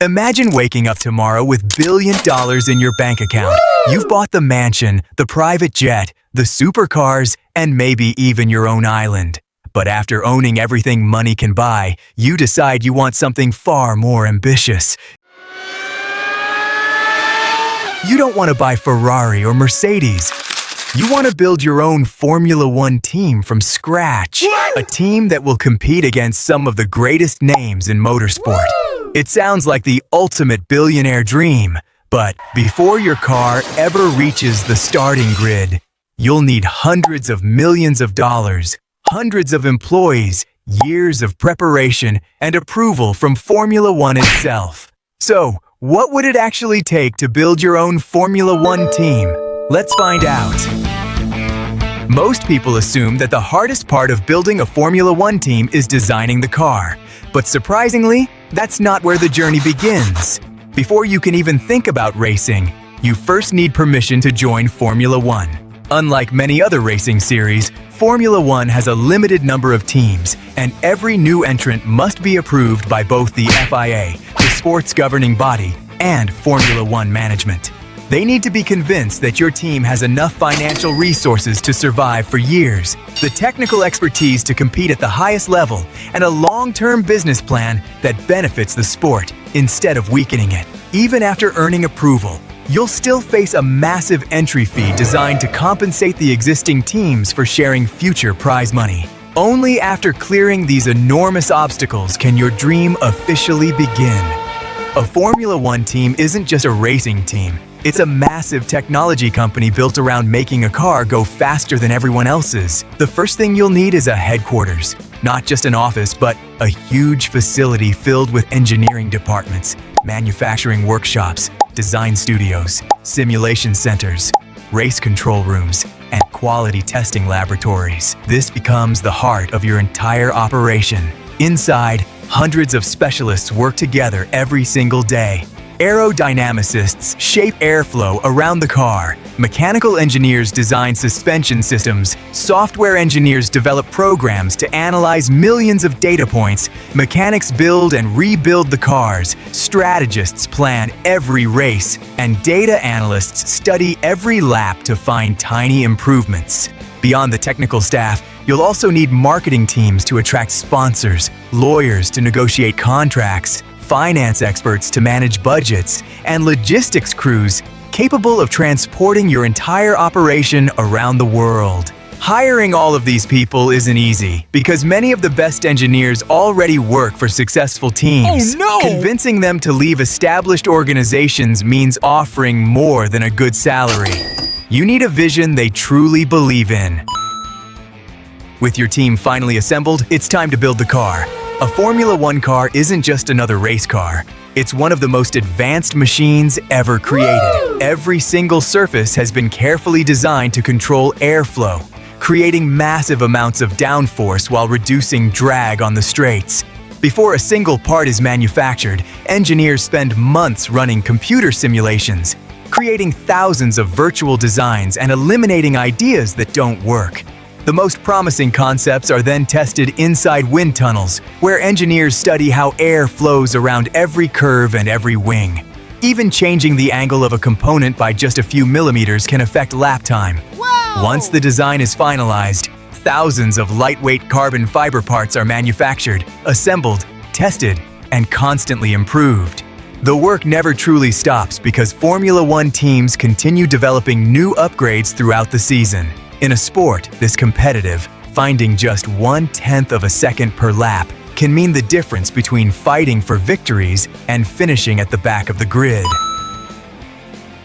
Imagine waking up tomorrow with $1 billion in your bank account. You've bought the mansion, the private jet, the supercars, and maybe even your own island. But after owning everything money can buy, you decide you want something far more ambitious. You don't want to buy Ferrari or Mercedes. You want to build your own Formula One team from scratch. A team that will compete against some of the greatest names in motorsport. It sounds like the ultimate billionaire dream, but before your car ever reaches the starting grid, you'll need hundreds of millions of dollars, hundreds of employees, years of preparation, and approval from Formula One itself. So, what would it actually take to build your own Formula One team? Let's find out. Most people assume that the hardest part of building a Formula One team is designing the car. But surprisingly, that's not where the journey begins. Before you can even think about racing, you first need permission to join Formula One. Unlike many other racing series, Formula One has a limited number of teams, and every new entrant must be approved by both the FIA, the sports governing body, and Formula One management. They need to be convinced that your team has enough financial resources to survive for years, the technical expertise to compete at the highest level, and a long-term business plan that benefits the sport instead of weakening it. Even after earning approval, you'll still face a massive entry fee designed to compensate the existing teams for sharing future prize money. Only after clearing these enormous obstacles can your dream officially begin. A Formula One team isn't just a racing team. It's a massive technology company built around making a car go faster than everyone else's. The first thing you'll need is a headquarters. Not just an office, but a huge facility filled with engineering departments, manufacturing workshops, design studios, simulation centers, race control rooms, and quality testing laboratories. This becomes the heart of your entire operation. Inside, hundreds of specialists work together every single day. Aerodynamicists shape airflow around the car. Mechanical engineers design suspension systems. Software engineers develop programs to analyze millions of data points. Mechanics build and rebuild the cars. Strategists plan every race. And data analysts study every lap to find tiny improvements. Beyond the technical staff, you'll also need marketing teams to attract sponsors, lawyers to negotiate contracts, finance experts to manage budgets, and logistics crews capable of transporting your entire operation around the world. Hiring all of these people isn't easy because many of the best engineers already work for successful teams. Oh no! Convincing them to leave established organizations means offering more than a good salary. You need a vision they truly believe in. With your team finally assembled, it's time to build the car. A Formula One car isn't just another race car. It's one of the most advanced machines ever created. Woo! Every single surface has been carefully designed to control airflow, creating massive amounts of downforce while reducing drag on the straights. Before a single part is manufactured, engineers spend months running computer simulations, creating thousands of virtual designs and eliminating ideas that don't work. The most promising concepts are then tested inside wind tunnels, where engineers study how air flows around every curve and every wing. Even changing the angle of a component by just a few millimeters can affect lap time. Whoa! Once the design is finalized, thousands of lightweight carbon fiber parts are manufactured, assembled, tested, and constantly improved. The work never truly stops because Formula One teams continue developing new upgrades throughout the season. In a sport this competitive, finding just 1/10 of a second per lap can mean the difference between fighting for victories and finishing at the back of the grid.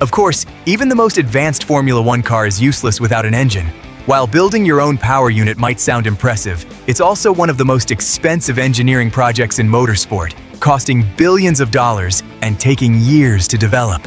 Of course, even the most advanced Formula One car is useless without an engine. While building your own power unit might sound impressive, it's also one of the most expensive engineering projects in motorsport, costing billions of dollars and taking years to develop.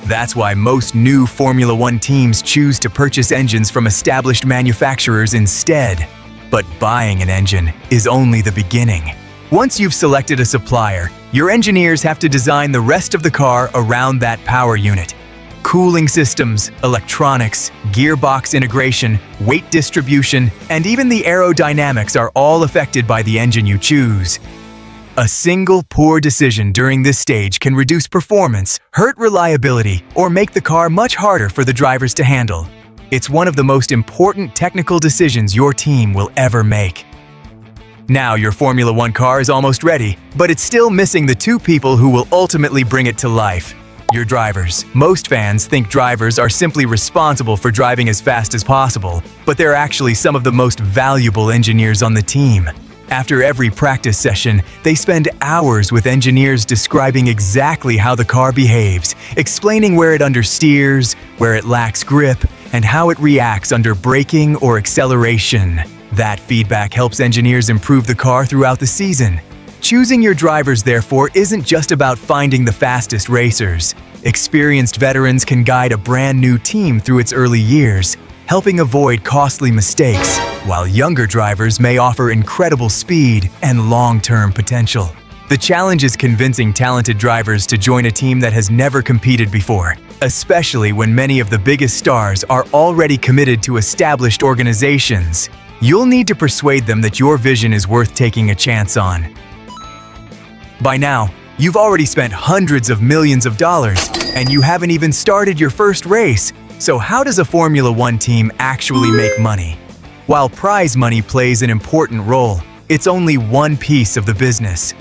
That's why most new Formula One teams choose to purchase engines from established manufacturers instead. But buying an engine is only the beginning. Once you've selected a supplier, your engineers have to design the rest of the car around that power unit. Cooling systems, electronics, gearbox integration, weight distribution, and even the aerodynamics are all affected by the engine you choose. A single poor decision during this stage can reduce performance, hurt reliability, or make the car much harder for the drivers to handle. It's one of the most important technical decisions your team will ever make. Now your Formula One car is almost ready, but it's still missing the two people who will ultimately bring it to life: your drivers. Most fans think drivers are simply responsible for driving as fast as possible, but they're actually some of the most valuable engineers on the team. After every practice session, they spend hours with engineers describing exactly how the car behaves, explaining where it understeers, where it lacks grip, and how it reacts under braking or acceleration. That feedback helps engineers improve the car throughout the season. Choosing your drivers, therefore, isn't just about finding the fastest racers. Experienced veterans can guide a brand new team through its early years, helping avoid costly mistakes, while younger drivers may offer incredible speed and long-term potential. The challenge is convincing talented drivers to join a team that has never competed before, especially when many of the biggest stars are already committed to established organizations. You'll need to persuade them that your vision is worth taking a chance on. By now, you've already spent hundreds of millions of dollars, and you haven't even started your first race. So how does a Formula One team actually make money? While prize money plays an important role, it's only one piece of the business.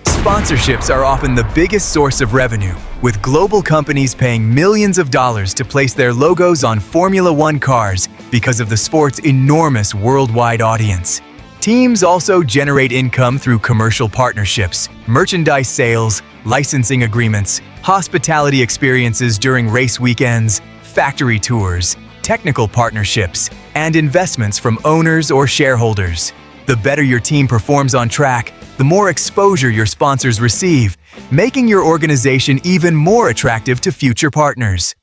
Sponsorships are often the biggest source of revenue, with global companies paying millions of dollars to place their logos on Formula One cars because of the sport's enormous worldwide audience. Teams also generate income through commercial partnerships, merchandise sales, licensing agreements, hospitality experiences during race weekends, factory tours, technical partnerships, and investments from owners or shareholders. The better your team performs on track, the more exposure your sponsors receive, making your organization even more attractive to future partners.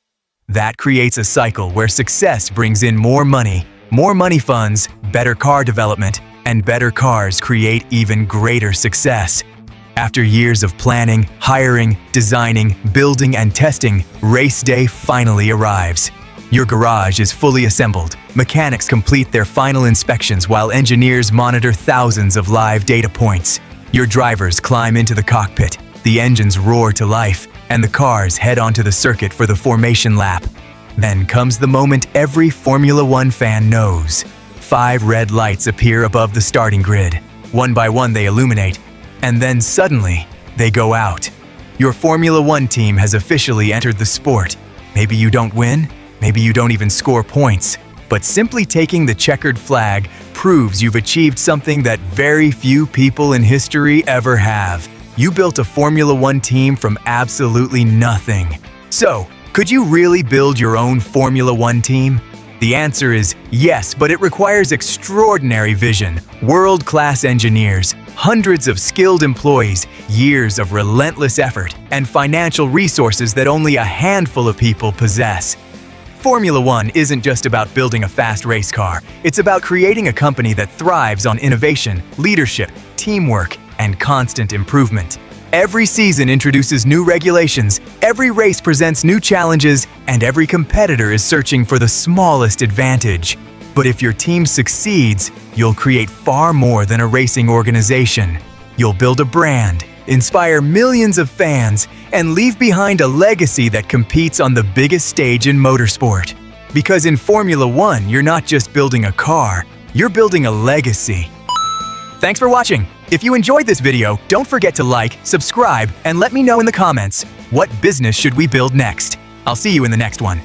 That creates a cycle where success brings in more money funds, better car development, and better cars create even greater success. After years of planning, hiring, designing, building, and testing, race day finally arrives. Your garage is fully assembled. Mechanics complete their final inspections while engineers monitor thousands of live data points. Your drivers climb into the cockpit, the engines roar to life, and the cars head onto the circuit for the formation lap. Then comes the moment every Formula One fan knows. 5 red lights appear above the starting grid. One by one they illuminate, and then suddenly, they go out. Your Formula One team has officially entered the sport. Maybe you don't win, maybe you don't even score points, but simply taking the checkered flag proves you've achieved something that very few people in history ever have. You built a Formula One team from absolutely nothing. So, could you really build your own Formula One team? The answer is yes, but it requires extraordinary vision, world-class engineers, hundreds of skilled employees, years of relentless effort, and financial resources that only a handful of people possess. Formula One isn't just about building a fast race car. It's about creating a company that thrives on innovation, leadership, teamwork, and constant improvement. Every season introduces new regulations, every race presents new challenges, and every competitor is searching for the smallest advantage. But if your team succeeds, you'll create far more than a racing organization. You'll build a brand, inspire millions of fans, and leave behind a legacy that competes on the biggest stage in motorsport. Because in Formula One, you're not just building a car, you're building a legacy. Thanks for watching. If you enjoyed this video, don't forget to like, subscribe, and let me know in the comments, what business should we build next? I'll see you in the next one.